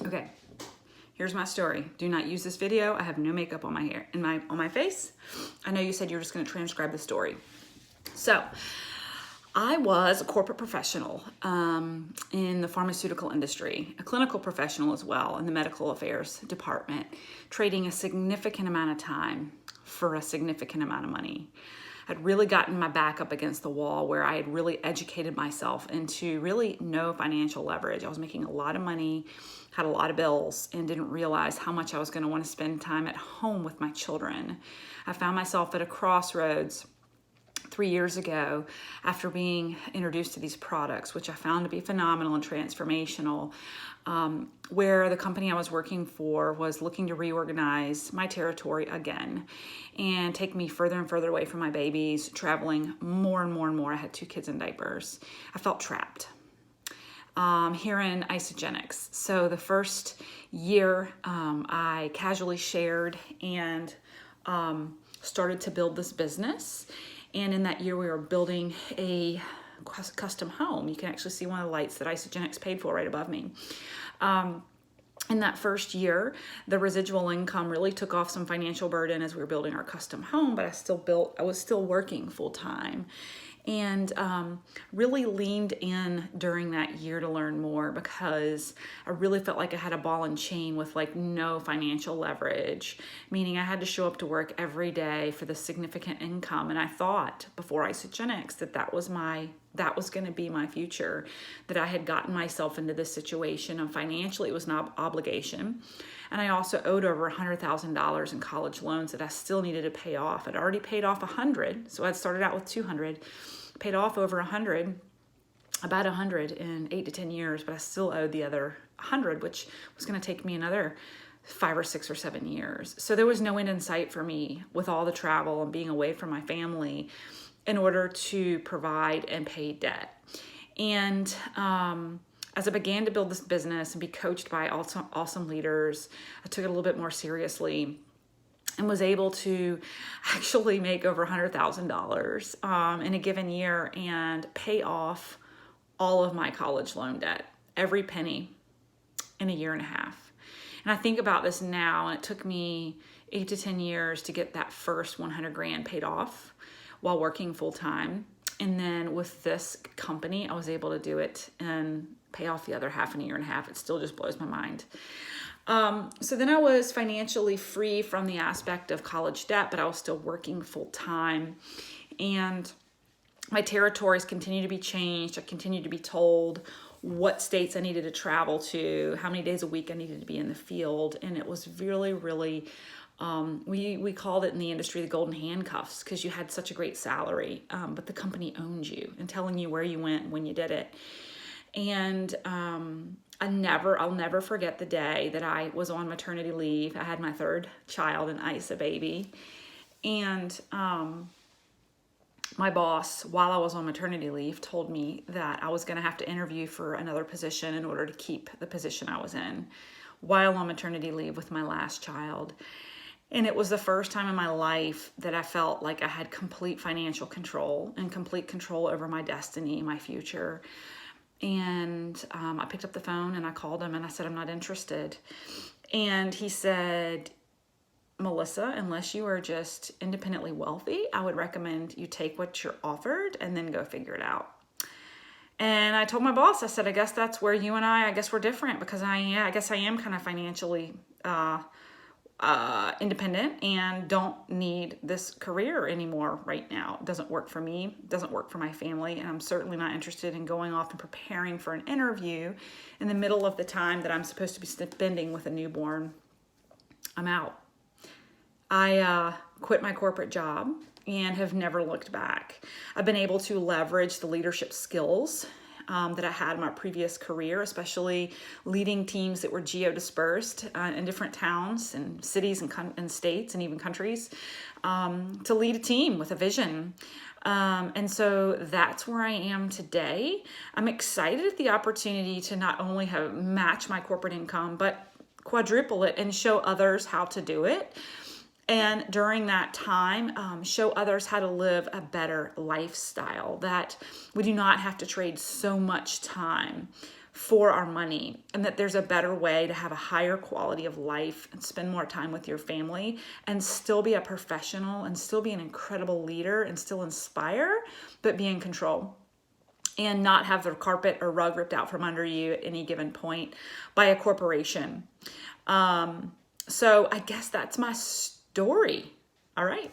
Okay, here's my story. Do not use this video. I have no makeup on my hair, on my face. I know you said you're just going to transcribe the story. So, I was a corporate professional in the pharmaceutical industry, a clinical professional as well in the medical affairs department, trading a significant amount of time for a significant amount of money. I'd really gotten my back up against the wall where I had really educated myself into really no financial leverage. I was making a lot of money, had a lot of bills, and didn't realize how much I was going to want to spend time at home with my children. I found myself at a crossroads 3 years ago after being introduced to these products, which I found to be phenomenal and transformational, where the company I was working for was looking to reorganize my territory again and take me further and further away from my babies, traveling more and more and more. I had 2 kids in diapers. I felt trapped. Here in Isagenix. So the first year I casually shared and started to build this business. And in that year, we were building a custom home. You can actually see one of the lights that Isagenix paid for right above me. In that first year, the residual income really took off some financial burden as we were building our custom home, but I was still working full time. And really leaned in during that year to learn more because I really felt like I had a ball and chain with like no financial leverage, meaning I had to show up to work every day for the significant income. And I thought before Isagenix that was going to be my future, that I had gotten myself into this situation, and financially it was an obligation. And I also owed over $100,000 in college loans that I still needed to pay off. I'd already paid off 100, so I'd started out with 200, paid off over 100, about 100 in 8 to 10 years, but I still owed the other 100, which was going to take me another 5 or 6 or 7 years. So there was no end in sight for me with all the travel and being away from my family in order to provide and pay debt. And as I began to build this business and be coached by awesome leaders, I took it a little bit more seriously and was able to actually make over $100,000 in a given year and pay off all of my college loan debt, every penny, in a year and a half. And I think about this now, and it took me 8 to 10 years to get that first 100 grand paid off while working full time. And then with this company, I was able to do it and pay off the other half in a year and a half. It still just blows my mind. So then I was financially free from the aspect of college debt, but I was still working full time. And my territories continued to be changed. I continued to be told what states I needed to travel to, how many days a week I needed to be in the field. And it was really, really, we called it in the industry the golden handcuffs, because you had such a great salary, but the company owned you and telling you where you went and when you did it. And I'll never forget the day that I was on maternity leave. I had my 3rd child, an Isa baby. And my boss, while I was on maternity leave, told me that I was going to have to interview for another position in order to keep the position I was in while on maternity leave with my last child. And it was the first time in my life that I felt like I had complete financial control and complete control over my destiny, my future. And I picked up the phone and I called him and I said, I'm not interested. And he said, Melissa, unless you are just independently wealthy, I would recommend you take what you're offered and then go figure it out. And I told my boss, I said, I guess that's where you and I guess we're different, because I guess I am kind of financially independent and don't need this career anymore right now. It doesn't work for me, it doesn't work for my family, and I'm certainly not interested in going off and preparing for an interview in the middle of the time that I'm supposed to be spending with a newborn. I'm out. I quit my corporate job and have never looked back. I've been able to leverage the leadership skills that I had in my previous career, especially leading teams that were geo-dispersed in different towns and cities and states and even countries, to lead a team with a vision. And so that's where I am today. I'm excited at the opportunity to not only match my corporate income, but quadruple it and show others how to do it. And during that time, show others how to live a better lifestyle, that we do not have to trade so much time for our money, and that there's a better way to have a higher quality of life and spend more time with your family and still be a professional and still be an incredible leader and still inspire, but be in control and not have the carpet or rug ripped out from under you at any given point by a corporation. So I guess that's my story. All right.